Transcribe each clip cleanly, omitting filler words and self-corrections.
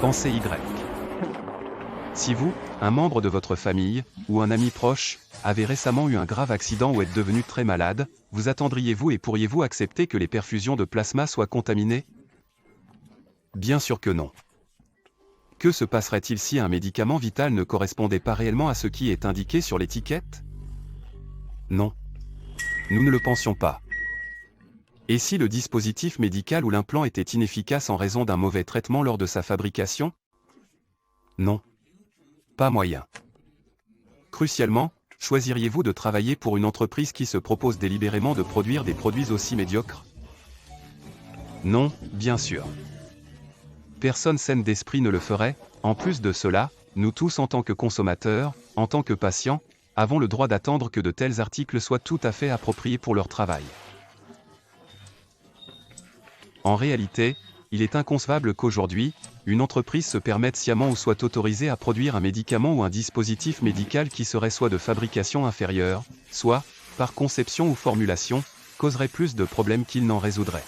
Pensée Y. Si vous, un membre de votre famille, ou un ami proche, avez récemment eu un grave accident ou êtes devenu très malade, vous attendriez-vous et pourriez-vous accepter que les perfusions de plasma soient contaminées? Bien sûr que non. Que se passerait-il si un médicament vital ne correspondait pas réellement à ce qui est indiqué sur l'étiquette? Non. Nous ne le pensions pas. Et si le dispositif médical ou l'implant était inefficace en raison d'un mauvais traitement lors de sa fabrication? Non. Pas moyen. Crucialement, choisiriez-vous de travailler pour une entreprise qui se propose délibérément de produire des produits aussi médiocres? Non, bien sûr. Personne saine d'esprit ne le ferait. En plus de cela, nous tous en tant que consommateurs, en tant que patients, avons le droit d'attendre que de tels articles soient tout à fait appropriés pour leur travail. En réalité, il est inconcevable qu'aujourd'hui, une entreprise se permette sciemment ou soit autorisée à produire un médicament ou un dispositif médical qui serait soit de fabrication inférieure, soit, par conception ou formulation, causerait plus de problèmes qu'il n'en résoudrait.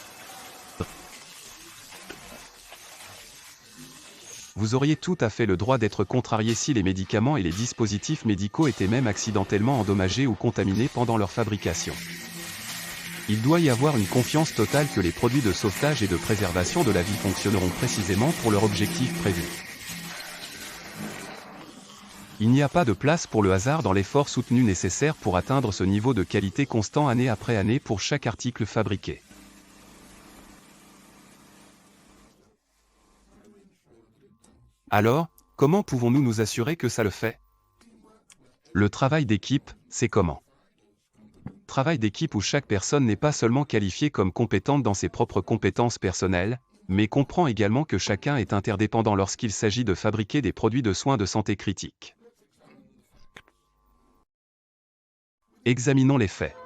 Vous auriez tout à fait le droit d'être contrarié si les médicaments et les dispositifs médicaux étaient même accidentellement endommagés ou contaminés pendant leur fabrication. Il doit y avoir une confiance totale que les produits de sauvetage et de préservation de la vie fonctionneront précisément pour leur objectif prévu. Il n'y a pas de place pour le hasard dans l'effort soutenu nécessaire pour atteindre ce niveau de qualité constant année après année pour chaque article fabriqué. Alors, comment pouvons-nous nous assurer que ça le fait? Le travail d'équipe, c'est comment? Travail d'équipe où chaque personne n'est pas seulement qualifiée comme compétente dans ses propres compétences personnelles, mais comprend également que chacun est interdépendant lorsqu'il s'agit de fabriquer des produits de soins de santé critiques. Examinons les faits.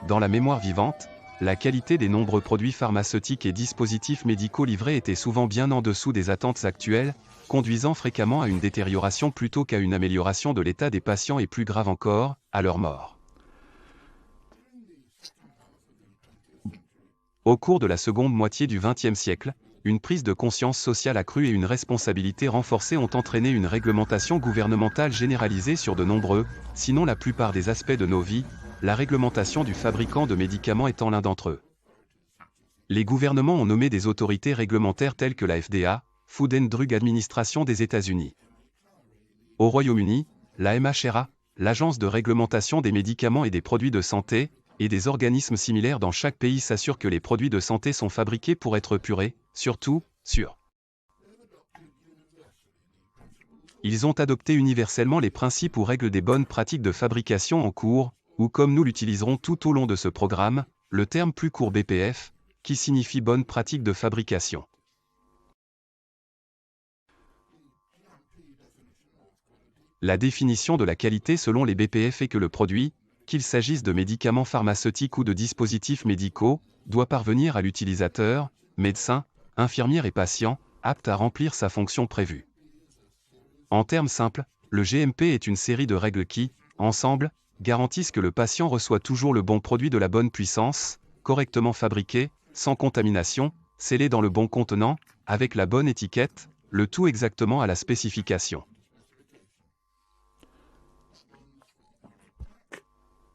Dans la mémoire vivante, la qualité des nombreux produits pharmaceutiques et dispositifs médicaux livrés était souvent bien en dessous des attentes actuelles, conduisant fréquemment à une détérioration plutôt qu'à une amélioration de l'état des patients et plus grave encore, à leur mort. Au cours de la seconde moitié du XXe siècle, une prise de conscience sociale accrue et une responsabilité renforcée ont entraîné une réglementation gouvernementale généralisée sur de nombreux, sinon la plupart des aspects de nos vies, la réglementation du fabricant de médicaments étant l'un d'entre eux. Les gouvernements ont nommé des autorités réglementaires telles que la FDA, Food and Drug Administration des États-Unis. Au Royaume-Uni, la MHRA, l'Agence de réglementation des médicaments et des produits de santé, et des organismes similaires dans chaque pays s'assurent que les produits de santé sont fabriqués pour être purés, surtout, sûrs. Ils ont adopté universellement les principes ou règles des bonnes pratiques de fabrication en cours, ou comme nous l'utiliserons tout au long de ce programme, le terme plus court BPF, qui signifie bonne pratique de fabrication. La définition de la qualité selon les BPF est que le produit, qu'il s'agisse de médicaments pharmaceutiques ou de dispositifs médicaux, doit parvenir à l'utilisateur, médecin, infirmière et patient, apte à remplir sa fonction prévue. En termes simples, le GMP est une série de règles qui, ensemble, garantissent que le patient reçoit toujours le bon produit de la bonne puissance, correctement fabriqué, sans contamination, scellé dans le bon contenant, avec la bonne étiquette, le tout exactement à la spécification.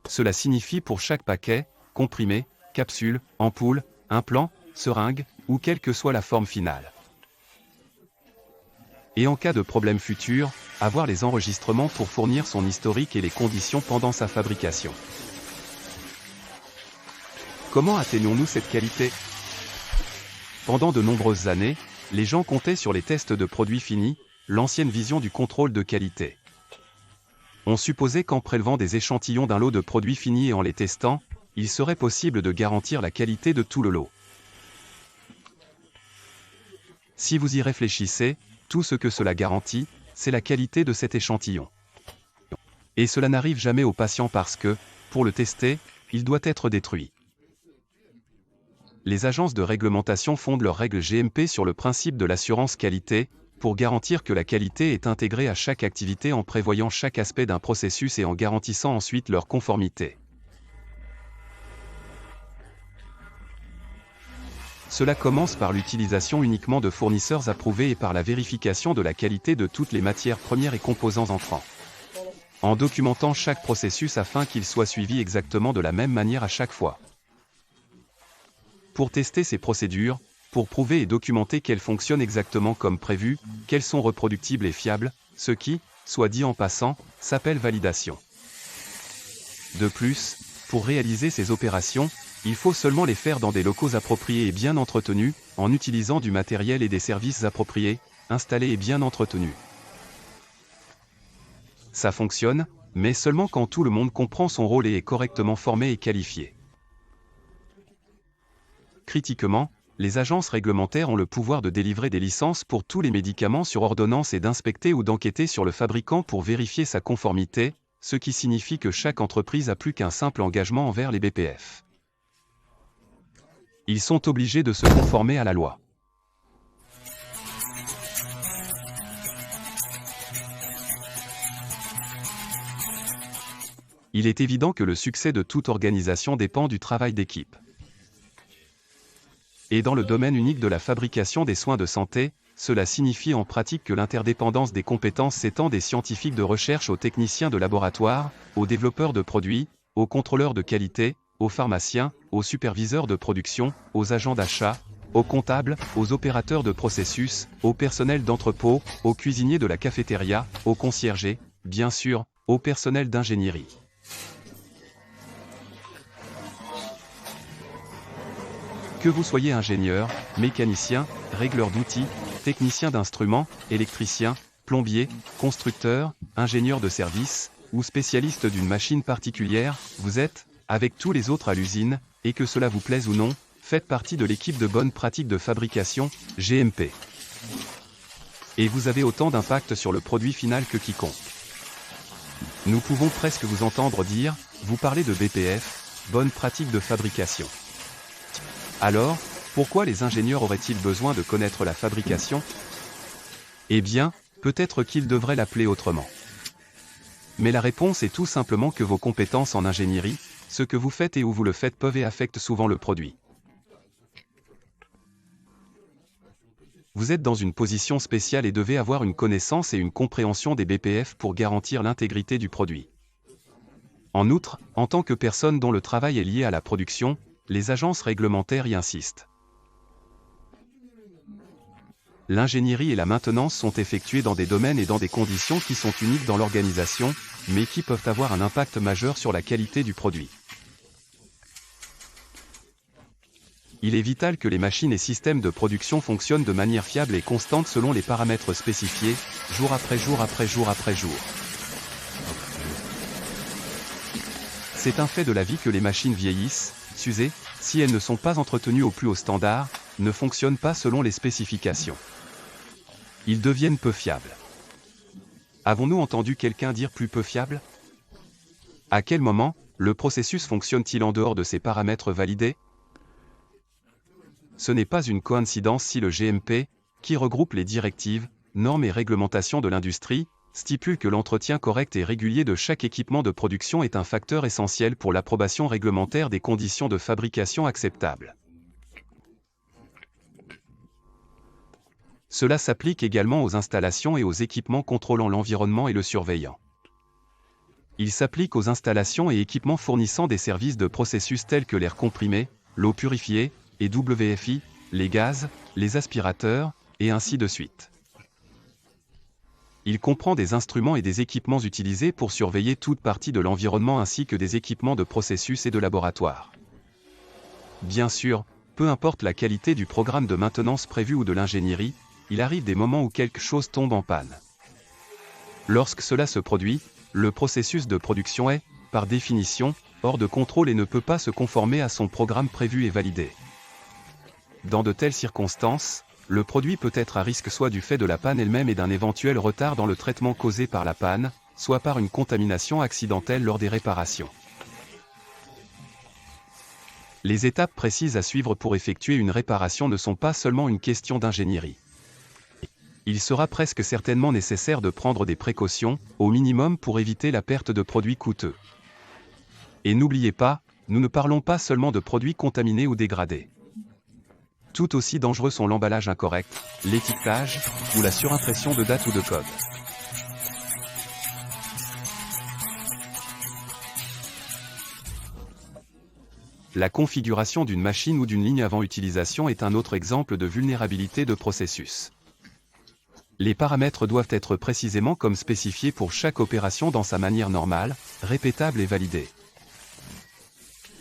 Cela signifie pour chaque paquet, comprimé, capsule, ampoule, implant, seringue, ou quelle que soit la forme finale. Et en cas de problème futur, avoir les enregistrements pour fournir son historique et les conditions pendant sa fabrication. Comment atteignons-nous cette qualité? Pendant de nombreuses années, les gens comptaient sur les tests de produits finis, l'ancienne vision du contrôle de qualité. On supposait qu'en prélevant des échantillons d'un lot de produits finis et en les testant, il serait possible de garantir la qualité de tout le lot. Si vous y réfléchissez, tout ce que cela garantit, c'est la qualité de cet échantillon. Et cela n'arrive jamais au patient parce que, pour le tester, il doit être détruit. Les agences de réglementation fondent leurs règles GMP sur le principe de l'assurance qualité, pour garantir que la qualité est intégrée à chaque activité en prévoyant chaque aspect d'un processus et en garantissant ensuite leur conformité. Cela commence par l'utilisation uniquement de fournisseurs approuvés et par la vérification de la qualité de toutes les matières premières et composants entrants. En documentant chaque processus afin qu'il soit suivi exactement de la même manière à chaque fois. Pour tester ces procédures, pour prouver et documenter qu'elles fonctionnent exactement comme prévu, qu'elles sont reproductibles et fiables, ce qui, soit dit en passant, s'appelle validation. De plus, pour réaliser ces opérations, il faut seulement les faire dans des locaux appropriés et bien entretenus, en utilisant du matériel et des services appropriés, installés et bien entretenus. Ça fonctionne, mais seulement quand tout le monde comprend son rôle et est correctement formé et qualifié. Critiquement, les agences réglementaires ont le pouvoir de délivrer des licences pour tous les médicaments sur ordonnance et d'inspecter ou d'enquêter sur le fabricant pour vérifier sa conformité, ce qui signifie que chaque entreprise n'a plus qu'un simple engagement envers les BPF. Ils sont obligés de se conformer à la loi. Il est évident que le succès de toute organisation dépend du travail d'équipe. Et dans le domaine unique de la fabrication des soins de santé, cela signifie en pratique que l'interdépendance des compétences s'étend des scientifiques de recherche aux techniciens de laboratoire, aux développeurs de produits, aux contrôleurs de qualité, aux pharmaciens, aux superviseurs de production, aux agents d'achat, aux comptables, aux opérateurs de processus, au personnel d'entrepôt, aux cuisiniers de la cafétéria, aux conciergés, bien sûr, au personnel d'ingénierie. Que vous soyez ingénieur, mécanicien, régleur d'outils, technicien d'instruments, électricien, plombier, constructeur, ingénieur de service, ou spécialiste d'une machine particulière, vous êtes, avec tous les autres à l'usine, et que cela vous plaise ou non, faites partie de l'équipe de bonnes pratiques de fabrication, GMP. Et vous avez autant d'impact sur le produit final que quiconque. Nous pouvons presque vous entendre dire, vous parlez de BPF, bonnes pratiques de fabrication. Alors, pourquoi les ingénieurs auraient-ils besoin de connaître la fabrication? Eh bien, peut-être qu'ils devraient l'appeler autrement. Mais la réponse est tout simplement que vos compétences en ingénierie, ce que vous faites et où vous le faites peuvent et affectent souvent le produit. Vous êtes dans une position spéciale et devez avoir une connaissance et une compréhension des BPF pour garantir l'intégrité du produit. En outre, en tant que personne dont le travail est lié à la production, les agences réglementaires y insistent. L'ingénierie et la maintenance sont effectuées dans des domaines et dans des conditions qui sont uniques dans l'organisation, mais qui peuvent avoir un impact majeur sur la qualité du produit. Il est vital que les machines et systèmes de production fonctionnent de manière fiable et constante selon les paramètres spécifiés, jour après jour après jour après jour. C'est un fait de la vie que les machines vieillissent, s'usent, si elles ne sont pas entretenues au plus haut standard, ne fonctionnent pas selon les spécifications. Ils deviennent peu fiables. Avons-nous entendu quelqu'un dire plus peu fiable? À quel moment, le processus fonctionne-t-il en dehors de ces paramètres validés? Ce n'est pas une coïncidence si le GMP, qui regroupe les directives, normes et réglementations de l'industrie, stipule que l'entretien correct et régulier de chaque équipement de production est un facteur essentiel pour l'approbation réglementaire des conditions de fabrication acceptables. Cela s'applique également aux installations et aux équipements contrôlant l'environnement et le surveillant. Il s'applique aux installations et équipements fournissant des services de processus tels que l'air comprimé, l'eau purifiée, et WFI, les gaz, les aspirateurs, et ainsi de suite. Il comprend des instruments et des équipements utilisés pour surveiller toute partie de l'environnement ainsi que des équipements de processus et de laboratoire. Bien sûr, peu importe la qualité du programme de maintenance prévu ou de l'ingénierie, il arrive des moments où quelque chose tombe en panne. Lorsque cela se produit, le processus de production est, par définition, hors de contrôle et ne peut pas se conformer à son programme prévu et validé. Dans de telles circonstances, le produit peut être à risque soit du fait de la panne elle-même et d'un éventuel retard dans le traitement causé par la panne, soit par une contamination accidentelle lors des réparations. Les étapes précises à suivre pour effectuer une réparation ne sont pas seulement une question d'ingénierie. Il sera presque certainement nécessaire de prendre des précautions, au minimum pour éviter la perte de produits coûteux. Et n'oubliez pas, nous ne parlons pas seulement de produits contaminés ou dégradés. Tout aussi dangereux sont l'emballage incorrect, l'étiquetage, ou la surimpression de date ou de code. La configuration d'une machine ou d'une ligne avant utilisation est un autre exemple de vulnérabilité de processus. Les paramètres doivent être précisément comme spécifiés pour chaque opération dans sa manière normale, répétable et validée.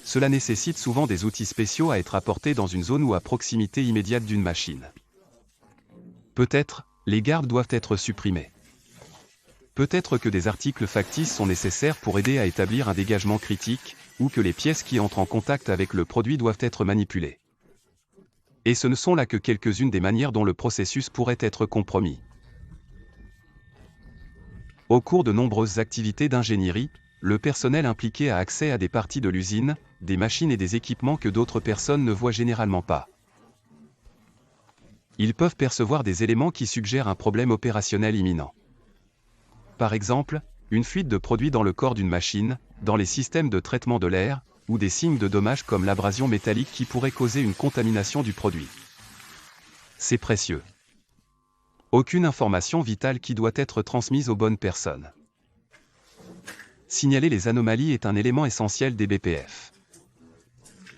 Cela nécessite souvent des outils spéciaux à être apportés dans une zone ou à proximité immédiate d'une machine. Peut-être, les gardes doivent être supprimés. Peut-être que des articles factices sont nécessaires pour aider à établir un dégagement critique, ou que les pièces qui entrent en contact avec le produit doivent être manipulées. Et ce ne sont là que quelques-unes des manières dont le processus pourrait être compromis. Au cours de nombreuses activités d'ingénierie, le personnel impliqué a accès à des parties de l'usine, des machines et des équipements que d'autres personnes ne voient généralement pas. Ils peuvent percevoir des éléments qui suggèrent un problème opérationnel imminent. Par exemple, une fuite de produit dans le corps d'une machine, dans les systèmes de traitement de l'air, ou des signes de dommages comme l'abrasion métallique qui pourrait causer une contamination du produit. C'est précieux. Aucune information vitale qui doit être transmise aux bonnes personnes. Signaler les anomalies est un élément essentiel des BPF.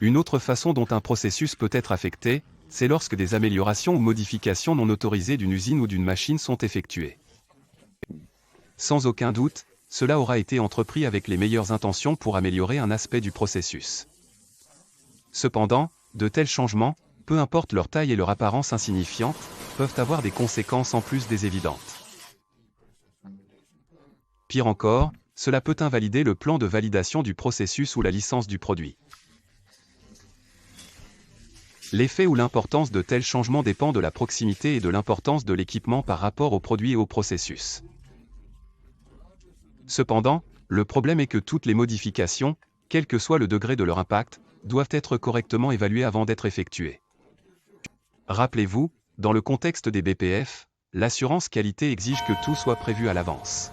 Une autre façon dont un processus peut être affecté, c'est lorsque des améliorations ou modifications non autorisées d'une usine ou d'une machine sont effectuées. Sans aucun doute, cela aura été entrepris avec les meilleures intentions pour améliorer un aspect du processus. Cependant, de tels changements, peu importe leur taille et leur apparence insignifiante, peuvent avoir des conséquences en plus des évidentes. Pire encore, cela peut invalider le plan de validation du processus ou la licence du produit. L'effet ou l'importance de tels changements dépend de la proximité et de l'importance de l'équipement par rapport au produit et au processus. Cependant, le problème est que toutes les modifications, quel que soit le degré de leur impact, doivent être correctement évaluées avant d'être effectuées. Rappelez-vous, dans le contexte des BPF, l'assurance qualité exige que tout soit prévu à l'avance.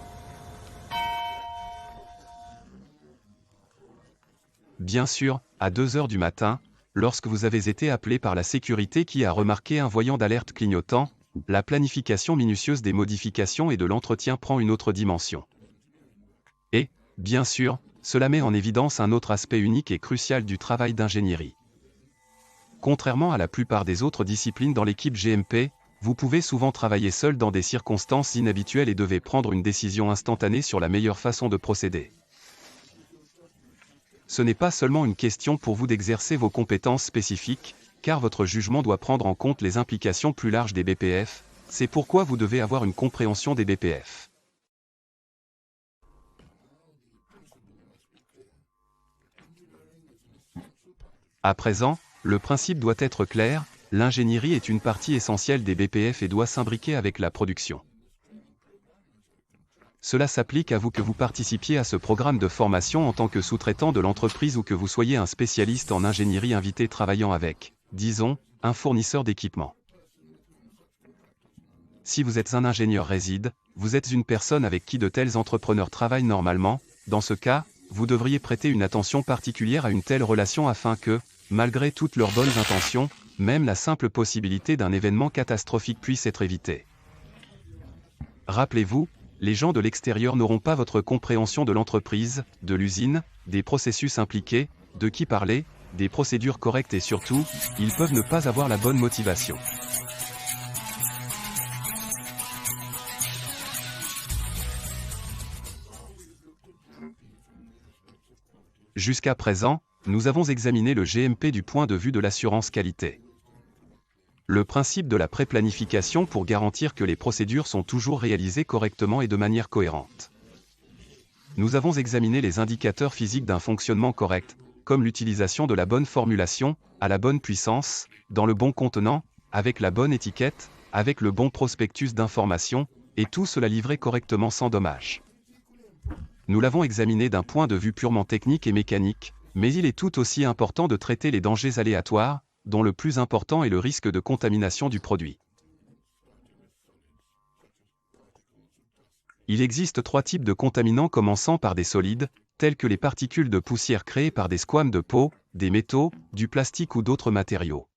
Bien sûr, à 2 heures du matin, lorsque vous avez été appelé par la sécurité qui a remarqué un voyant d'alerte clignotant, la planification minutieuse des modifications et de l'entretien prend une autre dimension. Et, bien sûr, cela met en évidence un autre aspect unique et crucial du travail d'ingénierie. Contrairement à la plupart des autres disciplines dans l'équipe GMP, vous pouvez souvent travailler seul dans des circonstances inhabituelles et devez prendre une décision instantanée sur la meilleure façon de procéder. Ce n'est pas seulement une question pour vous d'exercer vos compétences spécifiques, car votre jugement doit prendre en compte les implications plus larges des BPF, c'est pourquoi vous devez avoir une compréhension des BPF. À présent, le principe doit être clair, l'ingénierie est une partie essentielle des BPF et doit s'imbriquer avec la production. Cela s'applique à vous que vous participiez à ce programme de formation en tant que sous-traitant de l'entreprise ou que vous soyez un spécialiste en ingénierie invité travaillant avec, disons, un fournisseur d'équipement. Si vous êtes un ingénieur réside, vous êtes une personne avec qui de tels entrepreneurs travaillent normalement, dans ce cas, vous devriez prêter une attention particulière à une telle relation afin que, malgré toutes leurs bonnes intentions, même la simple possibilité d'un événement catastrophique puisse être évitée. Rappelez-vous, les gens de l'extérieur n'auront pas votre compréhension de l'entreprise, de l'usine, des processus impliqués, de qui parler, des procédures correctes et surtout, ils peuvent ne pas avoir la bonne motivation. Jusqu'à présent, nous avons examiné le GMP du point de vue de l'assurance qualité. Le principe de la préplanification pour garantir que les procédures sont toujours réalisées correctement et de manière cohérente. Nous avons examiné les indicateurs physiques d'un fonctionnement correct, comme l'utilisation de la bonne formulation, à la bonne puissance, dans le bon contenant, avec la bonne étiquette, avec le bon prospectus d'information, et tout cela livré correctement sans dommage. Nous l'avons examiné d'un point de vue purement technique et mécanique, mais il est tout aussi important de traiter les dangers aléatoires, dont le plus important est le risque de contamination du produit. Il existe 3 types de contaminants commençant par des solides, tels que les particules de poussière créées par des squames de peau, des métaux, du plastique ou d'autres matériaux.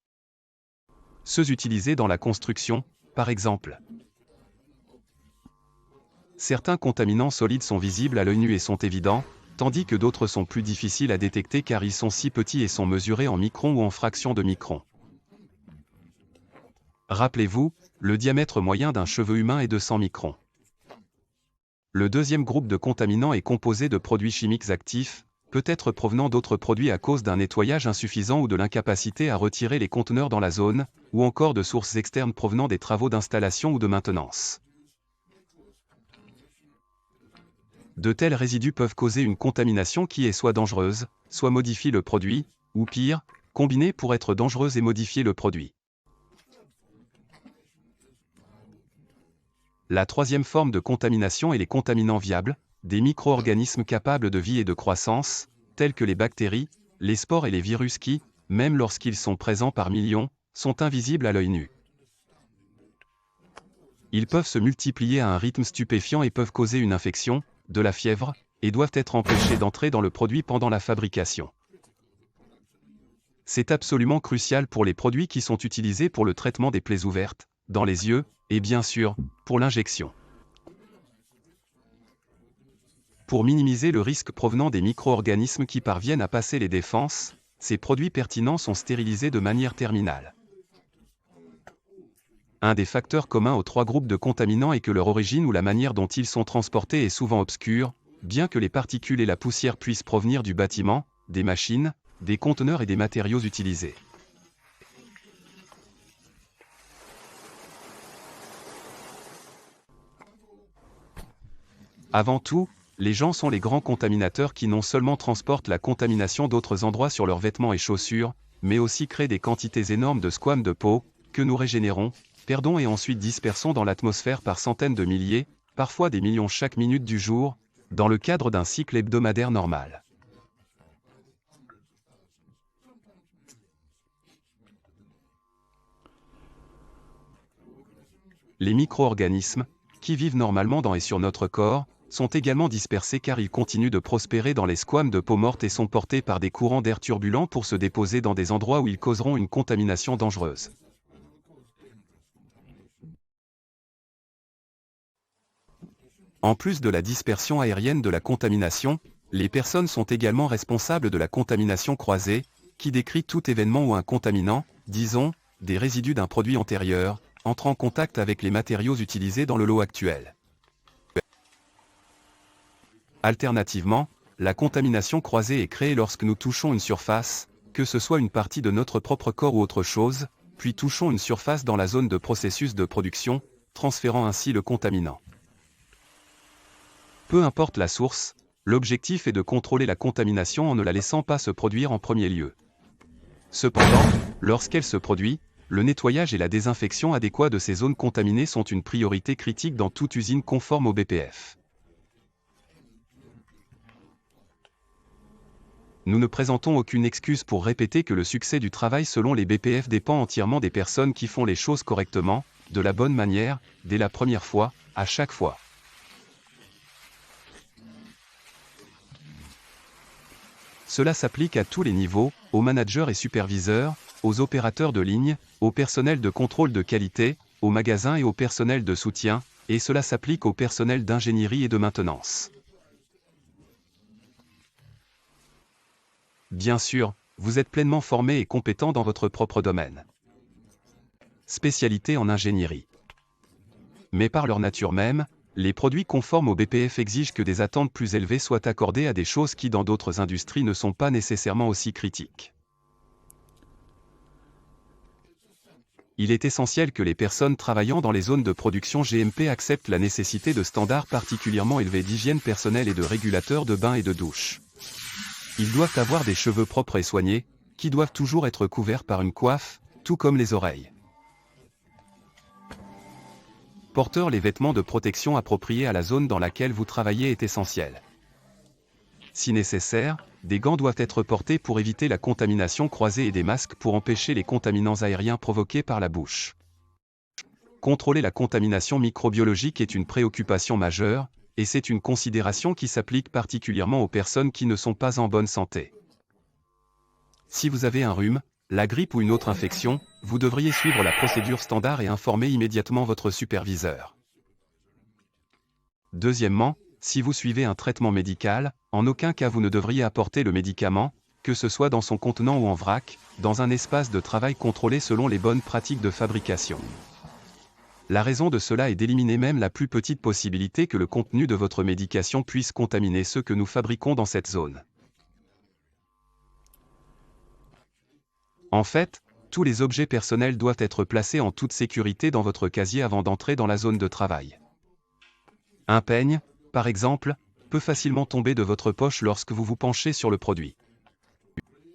ceux utilisés dans la construction, par exemple. Certains contaminants solides sont visibles à l'œil nu et sont évidents, tandis que d'autres sont plus difficiles à détecter car ils sont si petits et sont mesurés en microns ou en fractions de microns. Rappelez-vous, le diamètre moyen d'un cheveu humain est de 100 microns. Le deuxième groupe de contaminants est composé de produits chimiques actifs, peut-être provenant d'autres produits à cause d'un nettoyage insuffisant ou de l'incapacité à retirer les conteneurs dans la zone, ou encore de sources externes provenant des travaux d'installation ou de maintenance. De tels résidus peuvent causer une contamination qui est soit dangereuse, soit modifie le produit, ou pire, combiner pour être dangereuse et modifier le produit. La troisième forme de contamination est les contaminants viables, des micro-organismes capables de vie et de croissance, tels que les bactéries, les spores et les virus qui, même lorsqu'ils sont présents par millions, sont invisibles à l'œil nu. Ils peuvent se multiplier à un rythme stupéfiant et peuvent causer une infection, de la fièvre, et doivent être empêchés d'entrer dans le produit pendant la fabrication. C'est absolument crucial pour les produits qui sont utilisés pour le traitement des plaies ouvertes, dans les yeux, et bien sûr, pour l'injection. Pour minimiser le risque provenant des micro-organismes qui parviennent à passer les défenses, ces produits pertinents sont stérilisés de manière terminale. Un des facteurs communs aux trois groupes de contaminants est que leur origine ou la manière dont ils sont transportés est souvent obscure, bien que les particules et la poussière puissent provenir du bâtiment, des machines, des conteneurs et des matériaux utilisés. Avant tout, les gens sont les grands contaminateurs qui non seulement transportent la contamination d'autres endroits sur leurs vêtements et chaussures, mais aussi créent des quantités énormes de squames de peau, que nous régénérons, perdons et ensuite dispersons dans l'atmosphère par centaines de milliers, parfois des millions chaque minute du jour, dans le cadre d'un cycle hebdomadaire normal. Les micro-organismes, qui vivent normalement dans et sur notre corps, sont également dispersés car ils continuent de prospérer dans les squames de peau morte et sont portés par des courants d'air turbulents pour se déposer dans des endroits où ils causeront une contamination dangereuse. En plus de la dispersion aérienne de la contamination, les personnes sont également responsables de la contamination croisée, qui décrit tout événement où un contaminant, disons, des résidus d'un produit antérieur, entre en contact avec les matériaux utilisés dans le lot actuel. Alternativement, la contamination croisée est créée lorsque nous touchons une surface, que ce soit une partie de notre propre corps ou autre chose, puis touchons une surface dans la zone de processus de production, transférant ainsi le contaminant. Peu importe la source, l'objectif est de contrôler la contamination en ne la laissant pas se produire en premier lieu. Cependant, lorsqu'elle se produit, le nettoyage et la désinfection adéquats de ces zones contaminées sont une priorité critique dans toute usine conforme au BPF. Nous ne présentons aucune excuse pour répéter que le succès du travail selon les BPF dépend entièrement des personnes qui font les choses correctement, de la bonne manière, dès la première fois, à chaque fois. Cela s'applique à tous les niveaux, aux managers et superviseurs, aux opérateurs de ligne, au personnel de contrôle de qualité, aux magasins et au personnel de soutien, et cela s'applique au personnel d'ingénierie et de maintenance. Bien sûr, vous êtes pleinement formé et compétent dans votre propre domaine. Spécialité en ingénierie. Mais par leur nature même, les produits conformes au BPF exigent que des attentes plus élevées soient accordées à des choses qui dans d'autres industries ne sont pas nécessairement aussi critiques. Il est essentiel que les personnes travaillant dans les zones de production GMP acceptent la nécessité de standards particulièrement élevés d'hygiène personnelle et de régulateurs de bain et de douche. Ils doivent avoir des cheveux propres et soignés, qui doivent toujours être couverts par une coiffe, tout comme les oreilles. Porteur les vêtements de protection appropriés à la zone dans laquelle vous travaillez est essentiel. Si nécessaire, des gants doivent être portés pour éviter la contamination croisée et des masques pour empêcher les contaminants aériens provoqués par la bouche. Contrôler la contamination microbiologique est une préoccupation majeure, et c'est une considération qui s'applique particulièrement aux personnes qui ne sont pas en bonne santé. Si vous avez un rhume, la grippe ou une autre infection, vous devriez suivre la procédure standard et informer immédiatement votre superviseur. Deuxièmement, si vous suivez un traitement médical, en aucun cas vous ne devriez apporter le médicament, que ce soit dans son contenant ou en vrac, dans un espace de travail contrôlé selon les bonnes pratiques de fabrication. La raison de cela est d'éliminer même la plus petite possibilité que le contenu de votre médication puisse contaminer ceux que nous fabriquons dans cette zone. En fait, tous les objets personnels doivent être placés en toute sécurité dans votre casier avant d'entrer dans la zone de travail. Un peigne, par exemple, peut facilement tomber de votre poche lorsque vous vous penchez sur le produit.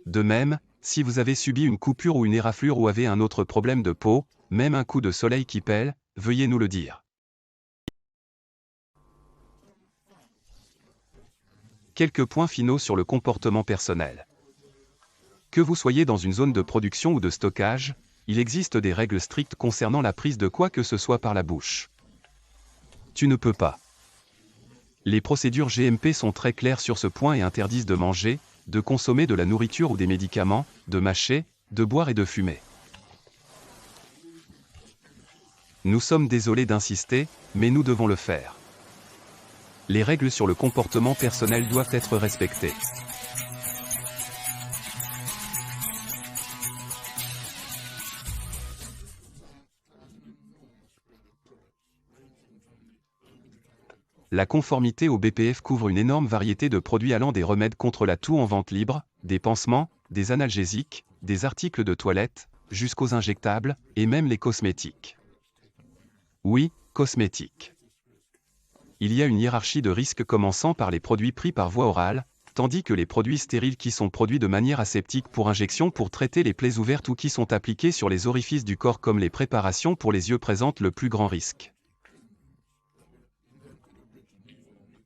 De même, si vous avez subi une coupure ou une éraflure ou avez un autre problème de peau, même un coup de soleil qui pèle, veuillez nous le dire. Quelques points finaux sur le comportement personnel. Que vous soyez dans une zone de production ou de stockage, il existe des règles strictes concernant la prise de quoi que ce soit par la bouche. Tu ne peux pas. Les procédures GMP sont très claires sur ce point et interdisent de manger, de consommer de la nourriture ou des médicaments, de mâcher, de boire et de fumer. Nous sommes désolés d'insister, mais nous devons le faire. Les règles sur le comportement personnel doivent être respectées. La conformité au BPF couvre une énorme variété de produits allant des remèdes contre la toux en vente libre, des pansements, des analgésiques, des articles de toilette, jusqu'aux injectables, et même les cosmétiques. Oui, cosmétiques. Il y a une hiérarchie de risques commençant par les produits pris par voie orale, tandis que les produits stériles qui sont produits de manière aseptique pour injection pour traiter les plaies ouvertes ou qui sont appliqués sur les orifices du corps comme les préparations pour les yeux présentent le plus grand risque.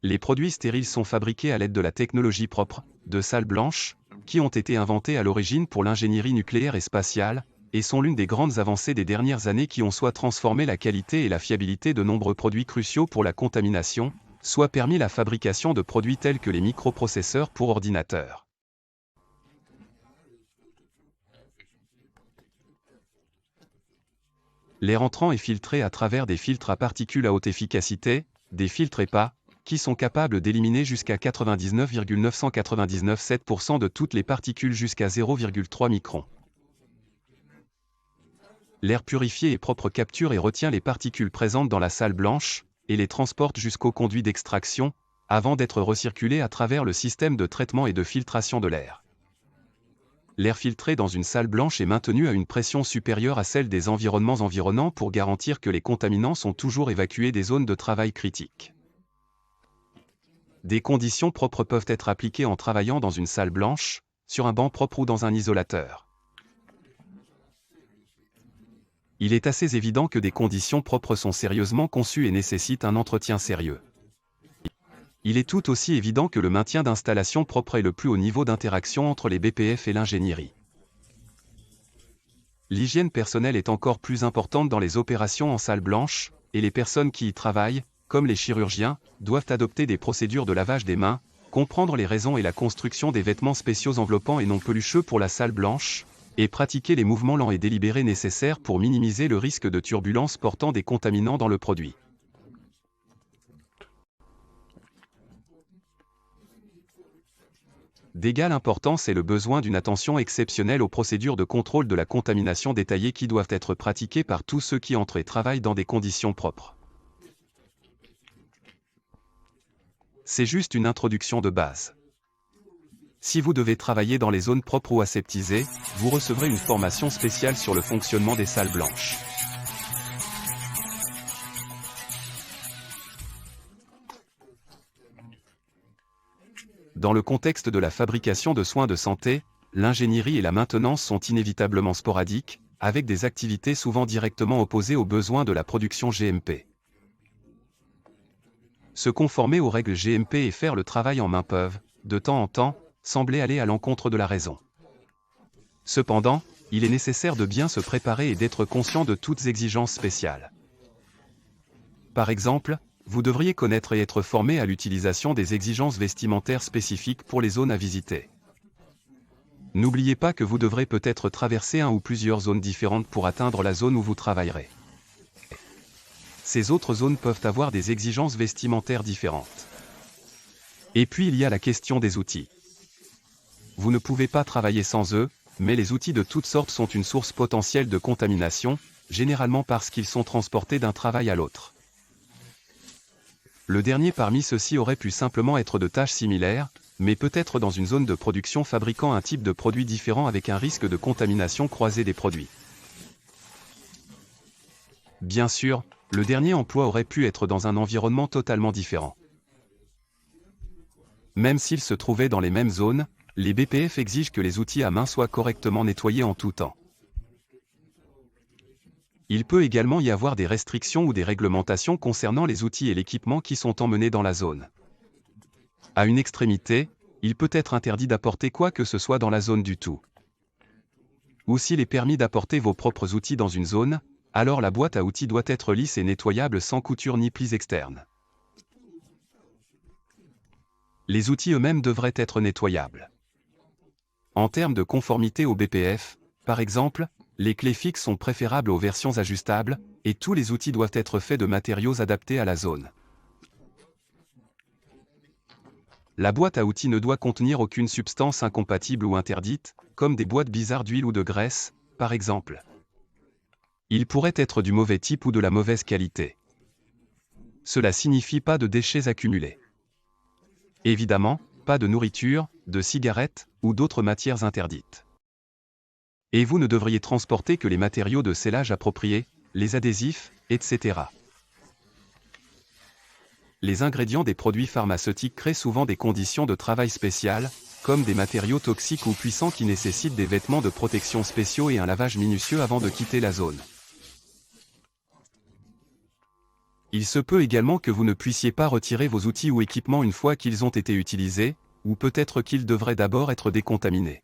Les produits stériles sont fabriqués à l'aide de la technologie propre, de salles blanches, qui ont été inventées à l'origine pour l'ingénierie nucléaire et spatiale, et sont l'une des grandes avancées des dernières années qui ont soit transformé la qualité et la fiabilité de nombreux produits cruciaux pour la contamination, soit permis la fabrication de produits tels que les microprocesseurs pour ordinateurs. L'air entrant est filtré à travers des filtres à particules à haute efficacité, des filtres EPA, qui sont capables d'éliminer jusqu'à 99,9997% de toutes les particules jusqu'à 0,3 microns. L'air purifié et propre capture et retient les particules présentes dans la salle blanche, et les transporte jusqu'au conduit d'extraction, avant d'être recirculé à travers le système de traitement et de filtration de l'air. L'air filtré dans une salle blanche est maintenu à une pression supérieure à celle des environnements environnants pour garantir que les contaminants sont toujours évacués des zones de travail critiques. Des conditions propres peuvent être appliquées en travaillant dans une salle blanche, sur un banc propre ou dans un isolateur. Il est assez évident que des conditions propres sont sérieusement conçues et nécessitent un entretien sérieux. Il est tout aussi évident que le maintien d'installations propres est le plus haut niveau d'interaction entre les BPF et l'ingénierie. L'hygiène personnelle est encore plus importante dans les opérations en salle blanche, et les personnes qui y travaillent, comme les chirurgiens, doivent adopter des procédures de lavage des mains, comprendre les raisons et la construction des vêtements spéciaux enveloppants et non pelucheux pour la salle blanche, et pratiquer les mouvements lents et délibérés nécessaires pour minimiser le risque de turbulence portant des contaminants dans le produit. D'égale importance est le besoin d'une attention exceptionnelle aux procédures de contrôle de la contamination détaillées qui doivent être pratiquées par tous ceux qui entrent et travaillent dans des conditions propres. C'est juste une introduction de base. Si vous devez travailler dans les zones propres ou aseptisées, vous recevrez une formation spéciale sur le fonctionnement des salles blanches. Dans le contexte de la fabrication de soins de santé, l'ingénierie et la maintenance sont inévitablement sporadiques, avec des activités souvent directement opposées aux besoins de la production GMP. Se conformer aux règles GMP et faire le travail en main peuvent, de temps en temps, sembler aller à l'encontre de la raison. Cependant, il est nécessaire de bien se préparer et d'être conscient de toutes exigences spéciales. Par exemple, vous devriez connaître et être formé à l'utilisation des exigences vestimentaires spécifiques pour les zones à visiter. N'oubliez pas que vous devrez peut-être traverser un ou plusieurs zones différentes pour atteindre la zone où vous travaillerez. Ces autres zones peuvent avoir des exigences vestimentaires différentes. Et puis il y a la question des outils. Vous ne pouvez pas travailler sans eux, mais les outils de toutes sortes sont une source potentielle de contamination, généralement parce qu'ils sont transportés d'un travail à l'autre. Le dernier parmi ceux-ci aurait pu simplement être de tâches similaires, mais peut-être dans une zone de production fabriquant un type de produit différent avec un risque de contamination croisée des produits. Bien sûr, le dernier emploi aurait pu être dans un environnement totalement différent. Même s'ils se trouvaient dans les mêmes zones, les BPF exigent que les outils à main soient correctement nettoyés en tout temps. Il peut également y avoir des restrictions ou des réglementations concernant les outils et l'équipement qui sont emmenés dans la zone. À une extrémité, il peut être interdit d'apporter quoi que ce soit dans la zone du tout. Ou s'il est permis d'apporter vos propres outils dans une zone, alors la boîte à outils doit être lisse et nettoyable sans couture ni plis externes. Les outils eux-mêmes devraient être nettoyables. En termes de conformité au BPF, par exemple, les clés fixes sont préférables aux versions ajustables, et tous les outils doivent être faits de matériaux adaptés à la zone. La boîte à outils ne doit contenir aucune substance incompatible ou interdite, comme des boîtes bizarres d'huile ou de graisse, par exemple. Il pourrait être du mauvais type ou de la mauvaise qualité. Cela signifie pas de déchets accumulés. Évidemment, pas de nourriture, de cigarettes, ou d'autres matières interdites. Et vous ne devriez transporter que les matériaux de scellage appropriés, les adhésifs, etc. Les ingrédients des produits pharmaceutiques créent souvent des conditions de travail spéciales, comme des matériaux toxiques ou puissants qui nécessitent des vêtements de protection spéciaux et un lavage minutieux avant de quitter la zone. Il se peut également que vous ne puissiez pas retirer vos outils ou équipements une fois qu'ils ont été utilisés, ou peut-être qu'ils devraient d'abord être décontaminés.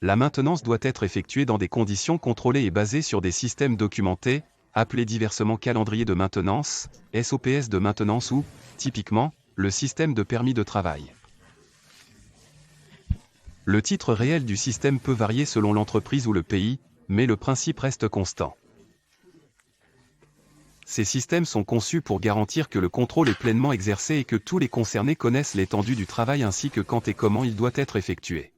La maintenance doit être effectuée dans des conditions contrôlées et basées sur des systèmes documentés, appelés diversement calendrier de maintenance, SOPS de maintenance ou, typiquement, le système de permis de travail. Le titre réel du système peut varier selon l'entreprise ou le pays, mais le principe reste constant. Ces systèmes sont conçus pour garantir que le contrôle est pleinement exercé et que tous les concernés connaissent l'étendue du travail ainsi que quand et comment il doit être effectué.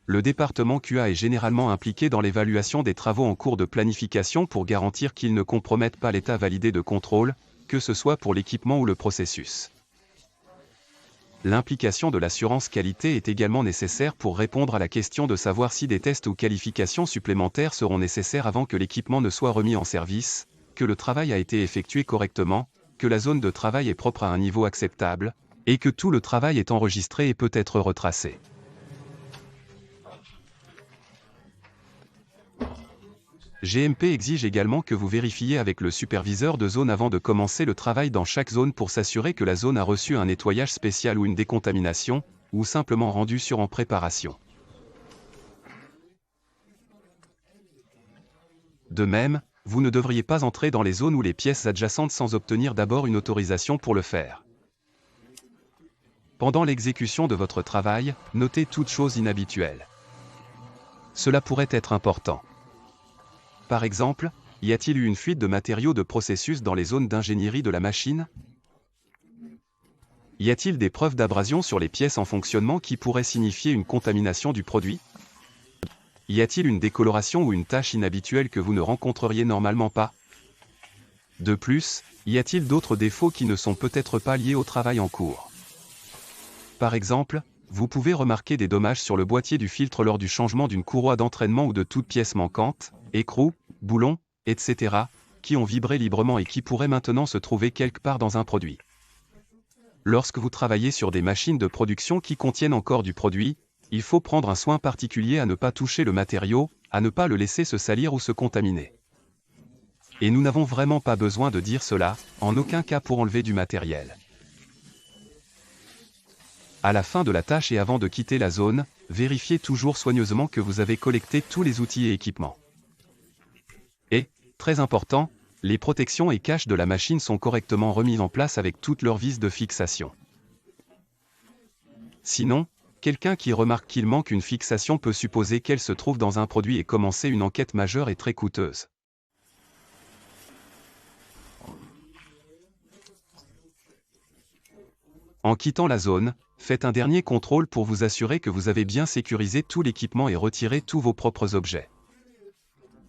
Le département QA est généralement impliqué dans l'évaluation des travaux en cours de planification pour garantir qu'ils ne compromettent pas l'état validé de contrôle, que ce soit pour l'équipement ou le processus. L'implication de l'assurance qualité est également nécessaire pour répondre à la question de savoir si des tests ou qualifications supplémentaires seront nécessaires avant que l'équipement ne soit remis en service, que le travail a été effectué correctement, que la zone de travail est propre à un niveau acceptable, et que tout le travail est enregistré et peut être retracé. GMP exige également que vous vérifiez avec le superviseur de zone avant de commencer le travail dans chaque zone pour s'assurer que la zone a reçu un nettoyage spécial ou une décontamination, ou simplement rendu sûr en préparation. De même, vous ne devriez pas entrer dans les zones ou les pièces adjacentes sans obtenir d'abord une autorisation pour le faire. Pendant l'exécution de votre travail, notez toute chose inhabituelle. Cela pourrait être important. Par exemple, y a-t-il eu une fuite de matériaux de processus dans les zones d'ingénierie de la machine? Y a-t-il des preuves d'abrasion sur les pièces en fonctionnement qui pourraient signifier une contamination du produit? Y a-t-il une décoloration ou une tache inhabituelle que vous ne rencontreriez normalement pas? De plus, y a-t-il d'autres défauts qui ne sont peut-être pas liés au travail en cours? Par exemple, vous pouvez remarquer des dommages sur le boîtier du filtre lors du changement d'une courroie d'entraînement ou de toute pièce manquante, écrous, boulons, etc., qui ont vibré librement et qui pourraient maintenant se trouver quelque part dans un produit. Lorsque vous travaillez sur des machines de production qui contiennent encore du produit, il faut prendre un soin particulier à ne pas toucher le matériau, à ne pas le laisser se salir ou se contaminer. Et nous n'avons vraiment pas besoin de dire cela, en aucun cas pour enlever du matériel. À la fin de la tâche et avant de quitter la zone, vérifiez toujours soigneusement que vous avez collecté tous les outils et équipements. Et, très important, les protections et caches de la machine sont correctement remises en place avec toutes leurs vis de fixation. Sinon, quelqu'un qui remarque qu'il manque une fixation peut supposer qu'elle se trouve dans un produit et commencer une enquête majeure et très coûteuse. En quittant la zone, faites un dernier contrôle pour vous assurer que vous avez bien sécurisé tout l'équipement et retiré tous vos propres objets.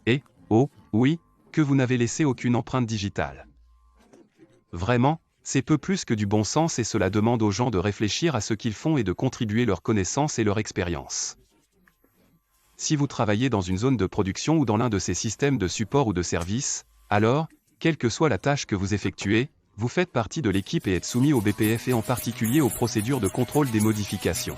Et, oh, oui, que vous n'avez laissé aucune empreinte digitale. Vraiment, c'est peu plus que du bon sens et cela demande aux gens de réfléchir à ce qu'ils font et de contribuer leur connaissance et leur expérience. Si vous travaillez dans une zone de production ou dans l'un de ces systèmes de support ou de service, alors, quelle que soit la tâche que vous effectuez, vous faites partie de l'équipe et êtes soumis au BPF et en particulier aux procédures de contrôle des modifications.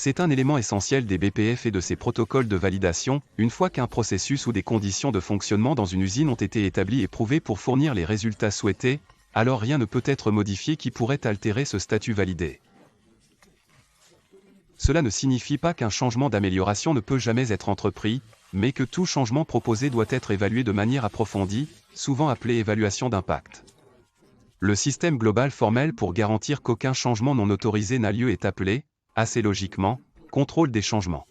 C'est un élément essentiel des BPF et de ces protocoles de validation, une fois qu'un processus ou des conditions de fonctionnement dans une usine ont été établies et prouvées pour fournir les résultats souhaités, alors rien ne peut être modifié qui pourrait altérer ce statut validé. Cela ne signifie pas qu'un changement d'amélioration ne peut jamais être entrepris, mais que tout changement proposé doit être évalué de manière approfondie, souvent appelée évaluation d'impact. Le système global formel pour garantir qu'aucun changement non autorisé n'a lieu est appelé, assez logiquement, contrôle des changements.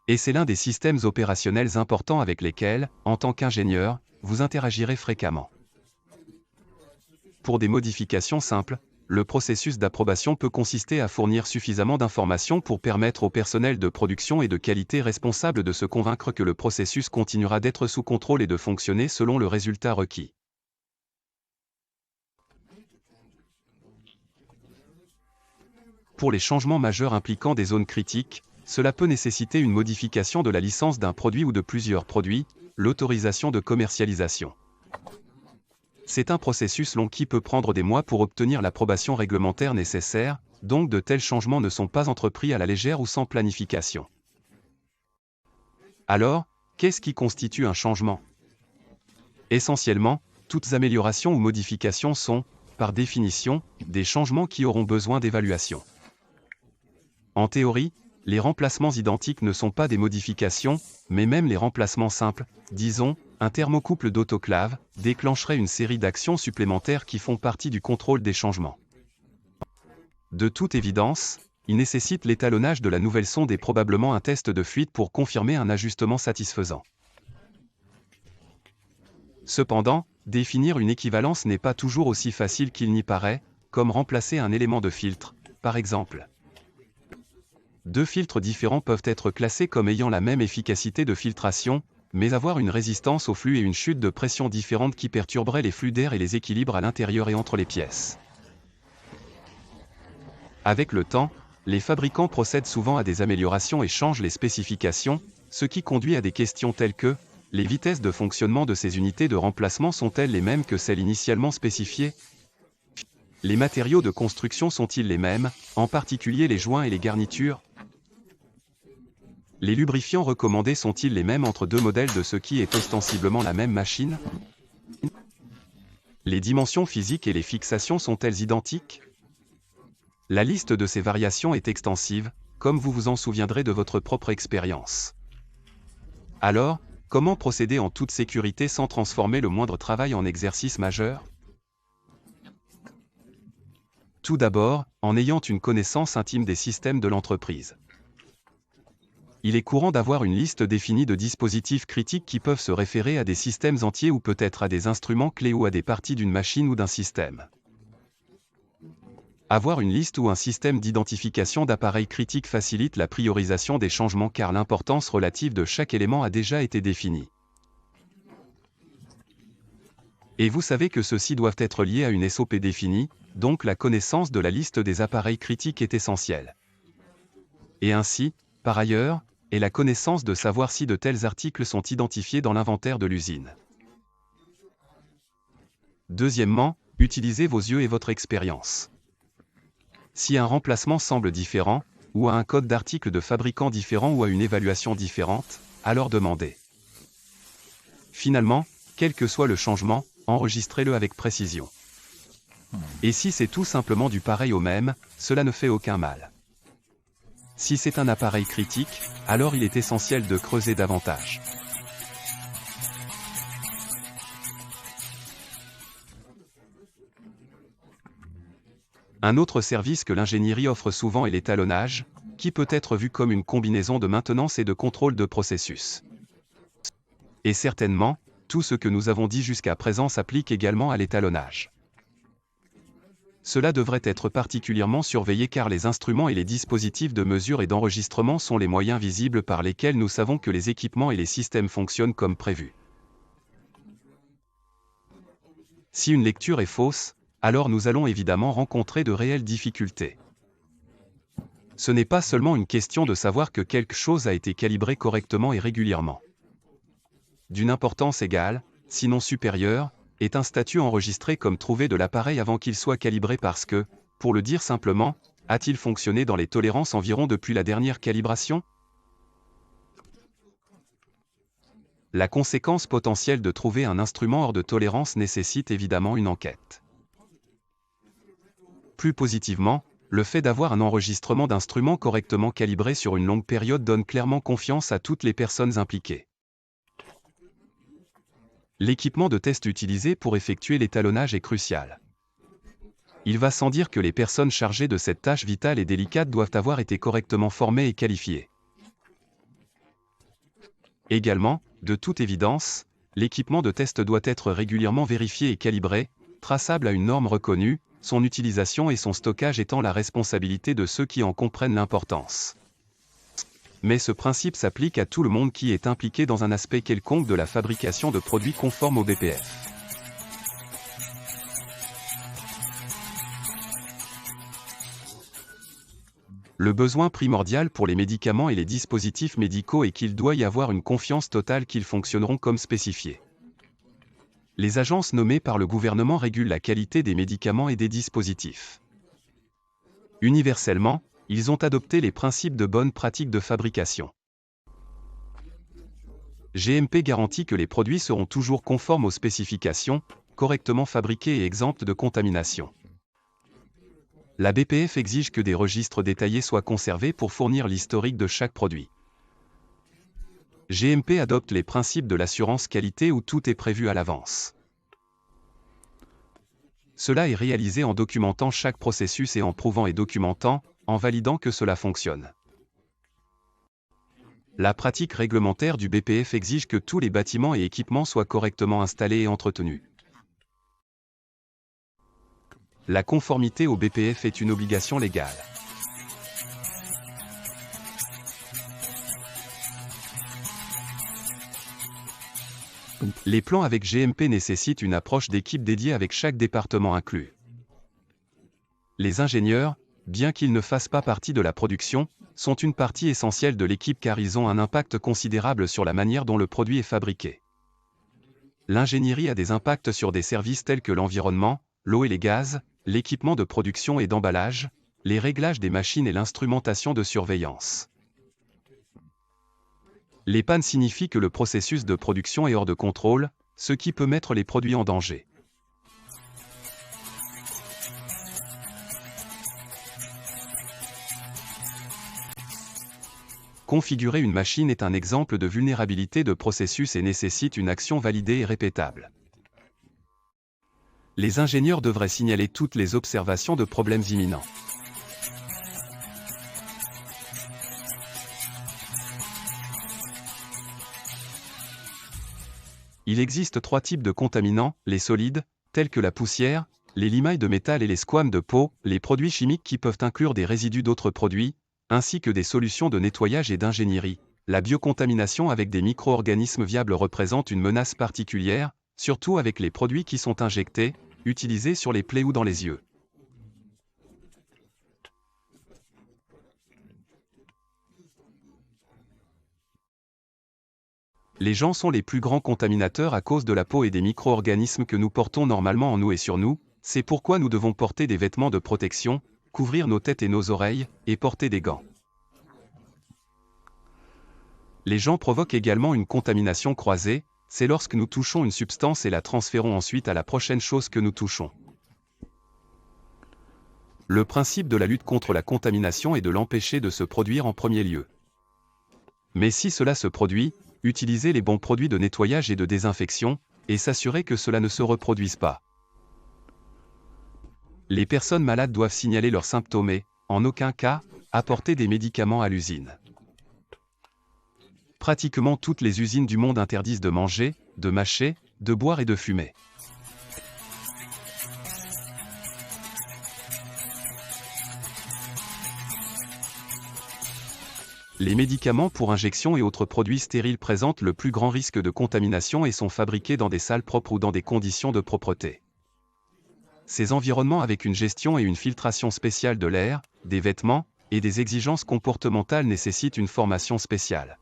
Et c'est l'un des systèmes opérationnels importants avec lesquels, en tant qu'ingénieur, vous interagirez fréquemment. Pour des modifications simples, le processus d'approbation peut consister à fournir suffisamment d'informations pour permettre au personnel de production et de qualité responsable de se convaincre que le processus continuera d'être sous contrôle et de fonctionner selon le résultat requis. Pour les changements majeurs impliquant des zones critiques, cela peut nécessiter une modification de la licence d'un produit ou de plusieurs produits, l'autorisation de commercialisation. C'est un processus long qui peut prendre des mois pour obtenir l'approbation réglementaire nécessaire, donc de tels changements ne sont pas entrepris à la légère ou sans planification. Alors, qu'est-ce qui constitue un changement? Essentiellement, toutes améliorations ou modifications sont, par définition, des changements qui auront besoin d'évaluation. En théorie, les remplacements identiques ne sont pas des modifications, mais même les remplacements simples, disons, un thermocouple d'autoclave, déclencherait une série d'actions supplémentaires qui font partie du contrôle des changements. De toute évidence, il nécessite l'étalonnage de la nouvelle sonde et probablement un test de fuite pour confirmer un ajustement satisfaisant. Cependant, définir une équivalence n'est pas toujours aussi facile qu'il n'y paraît, comme remplacer un élément de filtre, par exemple. Deux filtres différents peuvent être classés comme ayant la même efficacité de filtration, mais avoir une résistance au flux et une chute de pression différentes qui perturberaient les flux d'air et les équilibres à l'intérieur et entre les pièces. Avec le temps, les fabricants procèdent souvent à des améliorations et changent les spécifications, ce qui conduit à des questions telles que les vitesses de fonctionnement de ces unités de remplacement sont-elles les mêmes que celles initialement spécifiées? Les matériaux de construction sont-ils les mêmes, en particulier les joints et les garnitures? Les lubrifiants recommandés sont-ils les mêmes entre deux modèles de ce qui est ostensiblement la même machine? Les dimensions physiques et les fixations sont-elles identiques? La liste de ces variations est extensive, comme vous vous en souviendrez de votre propre expérience. Alors, comment procéder en toute sécurité sans transformer le moindre travail en exercice majeur? Tout d'abord, en ayant une connaissance intime des systèmes de l'entreprise. Il est courant d'avoir une liste définie de dispositifs critiques qui peuvent se référer à des systèmes entiers ou peut-être à des instruments clés ou à des parties d'une machine ou d'un système. Avoir une liste ou un système d'identification d'appareils critiques facilite la priorisation des changements car l'importance relative de chaque élément a déjà été définie. Et vous savez que ceux-ci doivent être liés à une SOP définie, donc la connaissance de la liste des appareils critiques est essentielle. Et ainsi, par ailleurs, est la connaissance de savoir si de tels articles sont identifiés dans l'inventaire de l'usine. Deuxièmement, utilisez vos yeux et votre expérience. Si un remplacement semble différent, ou à un code d'article de fabricant différent ou à une évaluation différente, alors demandez. Finalement, quel que soit le changement, enregistrez-le avec précision. Et si c'est tout simplement du pareil au même, cela ne fait aucun mal. Si c'est un appareil critique, alors il est essentiel de creuser davantage. Un autre service que l'ingénierie offre souvent est l'étalonnage, qui peut être vu comme une combinaison de maintenance et de contrôle de processus. Et certainement, tout ce que nous avons dit jusqu'à présent s'applique également à l'étalonnage. Cela devrait être particulièrement surveillé car les instruments et les dispositifs de mesure et d'enregistrement sont les moyens visibles par lesquels nous savons que les équipements et les systèmes fonctionnent comme prévu. Si une lecture est fausse, alors nous allons évidemment rencontrer de réelles difficultés. Ce n'est pas seulement une question de savoir que quelque chose a été calibré correctement et régulièrement. D'une importance égale, sinon supérieure, est un statut enregistré comme trouvé de l'appareil avant qu'il soit calibré parce que, pour le dire simplement, a-t-il fonctionné dans les tolérances environ depuis la dernière calibration? La conséquence potentielle de trouver un instrument hors de tolérance nécessite évidemment une enquête. Plus positivement, le fait d'avoir un enregistrement d'instruments correctement calibré sur une longue période donne clairement confiance à toutes les personnes impliquées. L'équipement de test utilisé pour effectuer l'étalonnage est crucial. Il va sans dire que les personnes chargées de cette tâche vitale et délicate doivent avoir été correctement formées et qualifiées. Également, de toute évidence, l'équipement de test doit être régulièrement vérifié et calibré, traçable à une norme reconnue, son utilisation et son stockage étant la responsabilité de ceux qui en comprennent l'importance. Mais ce principe s'applique à tout le monde qui est impliqué dans un aspect quelconque de la fabrication de produits conformes au BPF. Le besoin primordial pour les médicaments et les dispositifs médicaux est qu'il doit y avoir une confiance totale qu'ils fonctionneront comme spécifié. Les agences nommées par le gouvernement régulent la qualité des médicaments et des dispositifs. Universellement, ils ont adopté les principes de bonne pratique de fabrication. GMP garantit que les produits seront toujours conformes aux spécifications, correctement fabriqués et exempts de contamination. La BPF exige que des registres détaillés soient conservés pour fournir l'historique de chaque produit. GMP adopte les principes de l'assurance qualité où tout est prévu à l'avance. Cela est réalisé en documentant chaque processus et en prouvant et documentant, en validant que cela fonctionne. La pratique réglementaire du BPF exige que tous les bâtiments et équipements soient correctement installés et entretenus. La conformité au BPF est une obligation légale. Les plans avec GMP nécessitent une approche d'équipe dédiée avec chaque département inclus. Les ingénieurs, bien qu'ils ne fassent pas partie de la production, sont une partie essentielle de l'équipe car ils ont un impact considérable sur la manière dont le produit est fabriqué. L'ingénierie a des impacts sur des services tels que l'environnement, l'eau et les gaz, l'équipement de production et d'emballage, les réglages des machines et l'instrumentation de surveillance. Les pannes signifient que le processus de production est hors de contrôle, ce qui peut mettre les produits en danger. Configurer une machine est un exemple de vulnérabilité de processus et nécessite une action validée et répétable. Les ingénieurs devraient signaler toutes les observations de problèmes imminents. Il existe 3 types de contaminants, les solides, tels que la poussière, les limailles de métal et les squames de peau, les produits chimiques qui peuvent inclure des résidus d'autres produits, ainsi que des solutions de nettoyage et d'ingénierie. La biocontamination avec des micro-organismes viables représente une menace particulière, surtout avec les produits qui sont injectés, utilisés sur les plaies ou dans les yeux. Les gens sont les plus grands contaminateurs à cause de la peau et des micro-organismes que nous portons normalement en nous et sur nous, c'est pourquoi nous devons porter des vêtements de protection, couvrir nos têtes et nos oreilles, et porter des gants. Les gens provoquent également une contamination croisée, c'est lorsque nous touchons une substance et la transférons ensuite à la prochaine chose que nous touchons. Le principe de la lutte contre la contamination est de l'empêcher de se produire en premier lieu. Mais si cela se produit, utilisez les bons produits de nettoyage et de désinfection, et s'assurer que cela ne se reproduise pas. Les personnes malades doivent signaler leurs symptômes et, en aucun cas, apporter des médicaments à l'usine. Pratiquement toutes les usines du monde interdisent de manger, de mâcher, de boire et de fumer. Les médicaments pour injection et autres produits stériles présentent le plus grand risque de contamination et sont fabriqués dans des salles propres ou dans des conditions de propreté. Ces environnements avec une gestion et une filtration spéciale de l'air, des vêtements, et des exigences comportementales nécessitent une formation spéciale.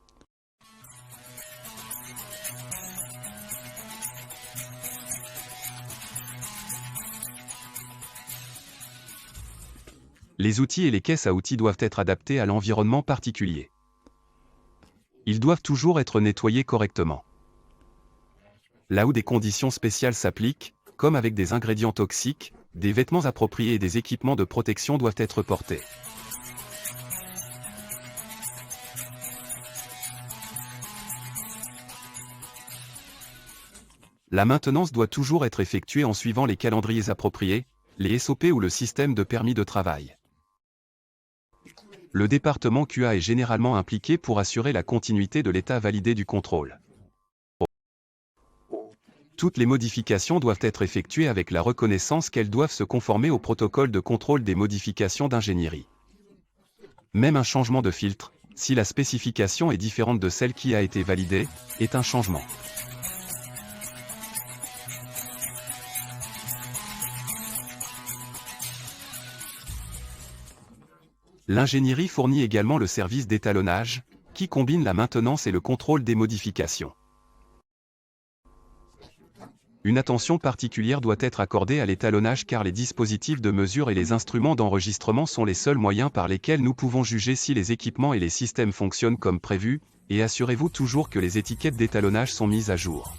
Les outils et les caisses à outils doivent être adaptés à l'environnement particulier. Ils doivent toujours être nettoyés correctement. Là où des conditions spéciales s'appliquent, comme avec des ingrédients toxiques, des vêtements appropriés et des équipements de protection doivent être portés. La maintenance doit toujours être effectuée en suivant les calendriers appropriés, les SOP ou le système de permis de travail. Le département QA est généralement impliqué pour assurer la continuité de l'état validé du contrôle. Toutes les modifications doivent être effectuées avec la reconnaissance qu'elles doivent se conformer au protocole de contrôle des modifications d'ingénierie. Même un changement de filtre, si la spécification est différente de celle qui a été validée, est un changement. L'ingénierie fournit également le service d'étalonnage, qui combine la maintenance et le contrôle des modifications. Une attention particulière doit être accordée à l'étalonnage car les dispositifs de mesure et les instruments d'enregistrement sont les seuls moyens par lesquels nous pouvons juger si les équipements et les systèmes fonctionnent comme prévu, et assurez-vous toujours que les étiquettes d'étalonnage sont mises à jour.